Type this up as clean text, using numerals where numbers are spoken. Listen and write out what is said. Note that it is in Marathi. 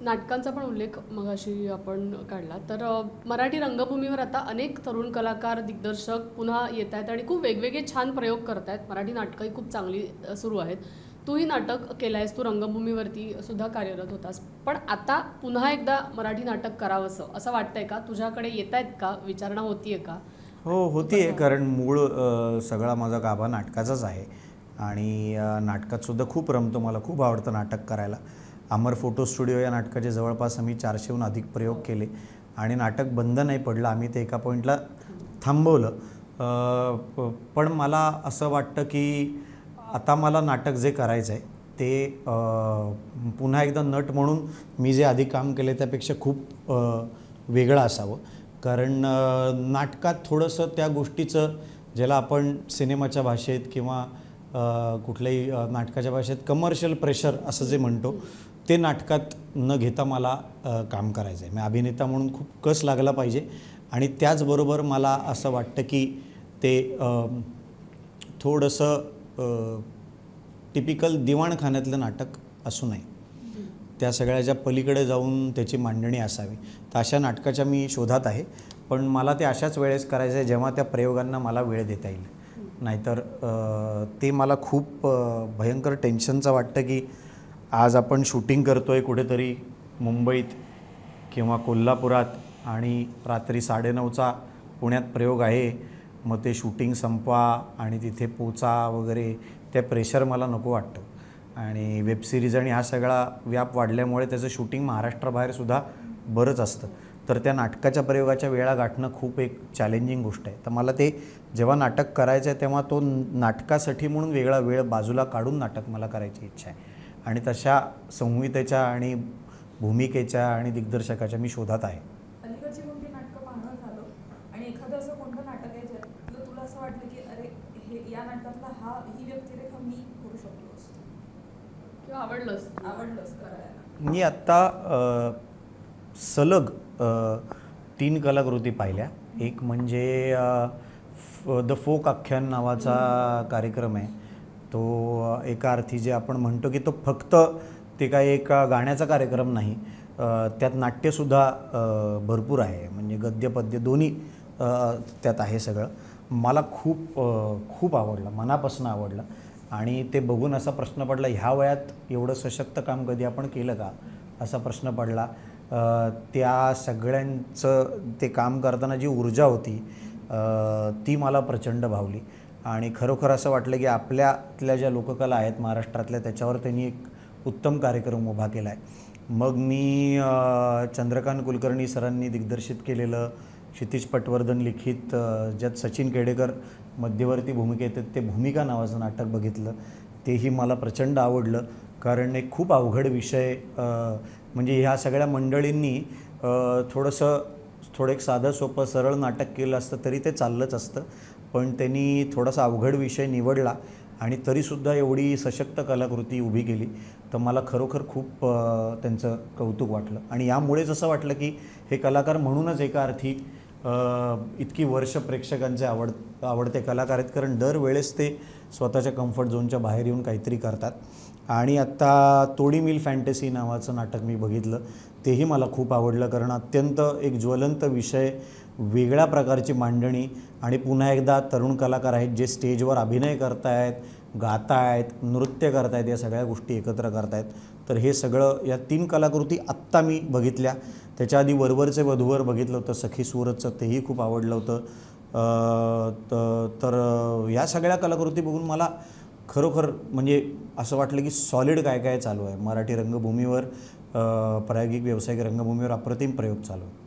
नाटकांचा पण उल्लेख मगाशी आपण काढला तर मराठी रंगभूमीवर आता अनेक तरुण कलाकार दिग्दर्शक पुन्हा येत आहेत आणि खूप वेगवेगळे छान प्रयोग करत आहेत. मराठी नाटकंही खूप चांगली सुरू आहेत. तूही नाटक केलं आहेस, तू रंगभूमीवरती सुद्धा कार्यरत होतास, पण आता पुन्हा एकदा मराठी नाटक करावंसं असं वाटतंय का? तुझ्याकडे येत आहेत का, विचारणा होतीये का? हो होती आहे, कारण मूळ सगळा माझा गाभा नाटकाचाच आहे आणि नाटकातसुद्धा खूप रमतो. मला खूप आवडतं नाटक करायला. अमर फोटो स्टुडिओ या नाटकाचे जवळपास आम्ही 400हून अधिक प्रयोग केले आणि नाटक बंद नाही पडलं. आम्ही ते एका पॉईंटला थांबवलं. पण मला असं वाटतं की आता मला नाटक जे करायचं आहे ते पुन्हा एकदा नट म्हणून मी जे आधी काम केले त्यापेक्षा खूप वेगळं असावं. कारण नाटकात थोडंसं त्या गोष्टीचं, ज्याला आपण सिनेमाच्या भाषेत किंवा कुठल्याही नाटकाच्या भाषेत कमर्शियल प्रेशर असं जे म्हणतो, ते नाटकात न घेता मला काम करायचं आहे. मी अभिनेता म्हणून खूप कस लागला पाहिजे आणि त्याचबरोबर मला असं वाटतं की ते थोडंसं टिपिकल दिवाणखान्यातलं नाटक असू नये, त्या सगळ्याच्या पलीकडे जाऊन त्याची मांडणी असावी. तर अशा नाटकाच्या मी शोधात आहे, पण मला ते अशाच वेळेस करायचं आहे जेव्हा त्या प्रयोगांना मला वेळ देता येईल. नाहीतर ते मला खूप भयंकर टेन्शनचं वाटतं की आज आपण शूटिंग करतो आहे कुठेतरी मुंबईत किंवा कोल्हापुरात आणि रात्री 9:30चा पुण्यात प्रयोग आहे. मग ते शूटिंग संपवा आणि तिथे पोचा वगैरे, त्या प्रेशर मला नको वाटतं. आणि वेबसिरीज आणि हा सगळा व्याप वाढल्यामुळे त्याचं शूटिंग महाराष्ट्राबाहेरसुद्धा बरंच असतं. तर त्या नाटकाच्या प्रयोगाच्या वेळा गाठणं खूप एक चॅलेंजिंग गोष्ट आहे. तर मला ते जेव्हा नाटक करायचं आहे तेव्हा तो नाटकासाठी म्हणून वेगळा वेळ बाजूला काढून नाटक मला करायची इच्छा आहे. आणि तशा संहितेच्या आणि भूमिकेच्या आणि दिग्दर्शकाच्या मी शोधात आहे. अलीकडची कोणती नाटकं पाहणं झालं आणि एखादं असं कोणतं नाटक आहे ज्यातलं तुला असं वाटलं की अरे हे या नाटकातला ही व्यक्तिरेखा मी करू शकलो असतो किंवा आवडलंच करायला? मी आत्ता सलग 3 कलाकृती पाहिल्या. एक म्हणजे द फोक आख्यान नावाचा कार्यक्रम आहे. तो एका अर्थी जे आपण म्हणतो की तो फक्त ते काय एक गाण्याचा कार्यक्रम नाही, त्यात नाट्यसुद्धा भरपूर आहे. म्हणजे गद्य पद्य दोन्ही त्यात आहे सगळं. मला खूप आवडलं, मनापासून आवडलं. आणि ते बघून असा प्रश्न पडला, ह्या वयात एवढं सशक्त काम कधी आपण केलं का, असा प्रश्न पडला. त्या सगळ्यांचं ते काम करताना जी ऊर्जा होती ती मला प्रचंड भावली. आणि खरोखर असं वाटलं की आपल्यातल्या ज्या लोककला आहेत महाराष्ट्रातल्या, त्याच्यावर त्यांनी एक उत्तम कार्यक्रम उभा केला आहे. मग मी चंद्रकांत कुलकर्णी सरांनी दिग्दर्शित केलेलं, क्षितिज पटवर्धन लिखित, ज्यात सचिन केडेकर मध्यवर्ती भूमिकेत आहेत, ते भूमिका नावाचं नाटक बघितलं. तेही मला प्रचंड आवडलं. कारण एक खूप अवघड विषय, म्हणजे ह्या सगळ्या मंडळींनी थोडं एक साधं सोपं सरळ नाटक केलं असतं तरी ते चाललंच असतं, पण त्यांनी थोडासा अवघड विषय निवडला आणि तरीसुद्धा एवढी सशक्त कलाकृती उभी केली. तर मला खरोखर खूप त्यांचं कौतुक वाटलं. आणि यामुळेच असं वाटलं की हे कलाकार म्हणूनच एका अर्थी इतकी वर्ष प्रेक्षकांचे आवडते कलाकार आहेत, कारण दरवेळेस ते स्वतःच्या कम्फर्ट झोनच्या बाहेर येऊन काहीतरी करतात. आणि आत्ता तोडी मिल फॅन्टसी नावाचं नाटक मी बघितलं, तेही मला खूप आवडलं. कारण अत्यंत एक ज्वलंत विषय, वेगळ्या प्रकारची मांडणी आणि पुन्हा एकदा तरुण कलाकार आहेत जे स्टेजवर अभिनय करतायत, गातायत, नृत्य करतायत, या सगळ्या गोष्टी एकत्र करतायत. तर हे सगळं, या 3 कलाकृती आत्ता मी बघितल्या. त्याच्या आधी वरवरचे वधूवर बघितलं होतं, सखी सूरतचं, तेही खूप आवडलं होतं. तर या सगळ्या कलाकृती बघून मला खरोखर म्हणजे असं वाटलं की सॉलिड काय काय चालू आहे मराठी रंगभूमीवर, प्रायोगिक व्यावसायिक रंगभूमीवर अप्रतिम प्रयोग चालू आहे.